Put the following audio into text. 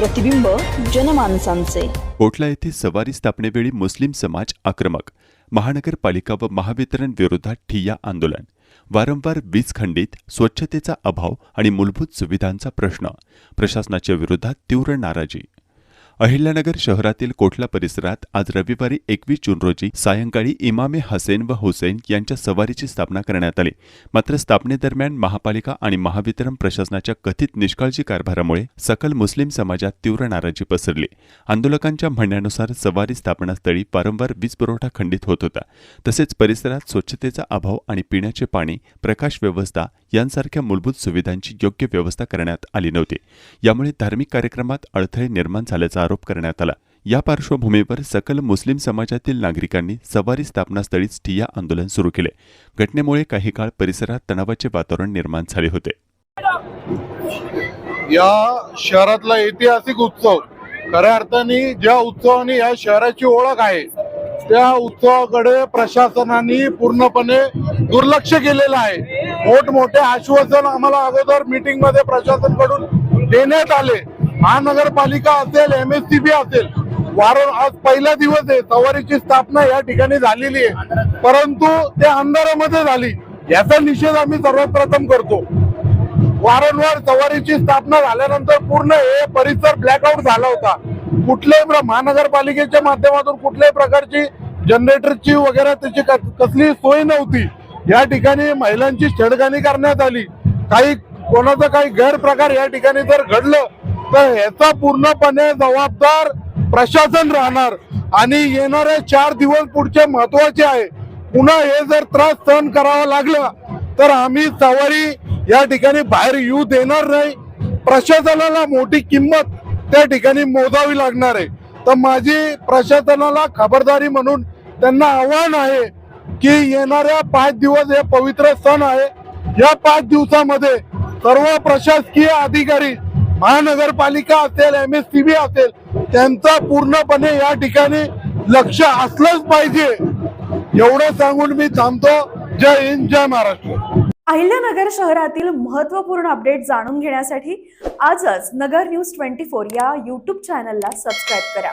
प्रतिबिंब जनमानसांचे। कोटला येथे सवारी स्थापनेवेळी मुस्लिम समाज आक्रमक, महानगरपालिका व महावितरण विरोधात ठिय्या आंदोलन, वारंवार वीज खंडित, स्वच्छतेचा अभाव आणि मूलभूत सुविधांचा प्रश्न, प्रशासनाच्या विरोधात तीव्र नाराजी। अहिल्यानगर शहरातील कोटला परिसरात आज रविवारी 21 जून रोजी सायंकाळी इमामे हसेन व हुसेन यांच्या सवारीची स्थापना करण्यात आली। मात्र स्थापनेदरम्यान महापालिका आणि महावितरण प्रशासनाच्या कथित निष्काळजी कारभारामुळे सकल मुस्लिम समाजात तीव्र नाराजी पसरली। आंदोलकांच्या म्हणण्यानुसार सवारी स्थापनास्थळी वारंवार वीज पुरवठा खंडित होत होता, तसेच परिसरात स्वच्छतेचा अभाव आणि पिण्याचे पाणी, प्रकाश व्यवस्था यांसारख्या मूलभूत सुविधांची योग्य व्यवस्था करण्यात आली नव्हती। यामुळे धार्मिक कार्यक्रमात अडथळे निर्माण झाल्याचा आरोप करण्यात आला। या पार्श्वभूमीवर सकल मुस्लिम समाजातील नागरिकांनी सवारी स्थापनास्थळीच ठिय्या आंदोलन सुरू केले। घटनेमुळे काही काळ परिसरात तणावाचे वातावरण निर्माण झाले होते। या शहरातला ऐतिहासिक उत्सव, खऱ्या अर्थाने ज्या उत्सवाने या शहराची ओळख आहे त्या उत्सवाकडे प्रशासनाने पूर्णपणे दुर्लक्ष केलेलं आहे। मोठमोठे आश्वासन आम्हाला अगोदर मीटिंग मध्ये प्रशासनाकडून देण्यात आले। महानगरपालिका असेल, MSCB असेल, आज पहिला दिवस आहे, सवारीची स्थापना या ठिकाणी झालेली आहे, परंतु ते अंधारामध्ये झाली। याचा निषेध आम्ही सर्वात प्रथम करतो। वारंवार सवारीची स्थापना झाल्यानंतर पूर्ण हे परिसर ब्लॅकआउट झाला होता। कुठल्याही महानगरपालिकेच्या माध्यमातून कुठल्याही प्रकारची जनरेटरची वगैरे त्याची कसली सोय नव्हती। या ठिकाणी महिलांची छेडखानी करण्यात आली। कोणाचा काही गैरप्रकार या ठिकाणी जर घडलं तर याचा पूर्णपणे जबाबदार प्रशासन राहणार आणि येणारे 4 दिवस पुढचे महत्वाचे आहे। पुन्हा हे जर त्रास सहन करावा लागला तर आम्ही सवारी या ठिकाणी बाहेर येऊ देणार नाही। प्रशासनाला मोठी किंमत त्या ठिकाणी मोजावी लागणार आहे। तर माझी प्रशासनाला खबरदारी म्हणून त्यांना आव्हान आहे की येणाऱ्या 5 दिवस हे पवित्र सण आहे। या 5 दिवसामध्ये सर्व प्रशासकीय अधिकारी, महानगरपालिका असेल, MSCB असेल, त्यांचा पूर्णपणे या ठिकाणी लक्ष असलंच पाहिजे। एवढं सांगून मी थांबतो। जय हिंद, जय महाराष्ट्र। अहिल्यानगर शहरातील महत्त्वपूर्ण अपडेट जाणून घेण्यासाठी आजच नगर न्यूज 24 या YouTube चॅनलला सबस्क्राईब करा।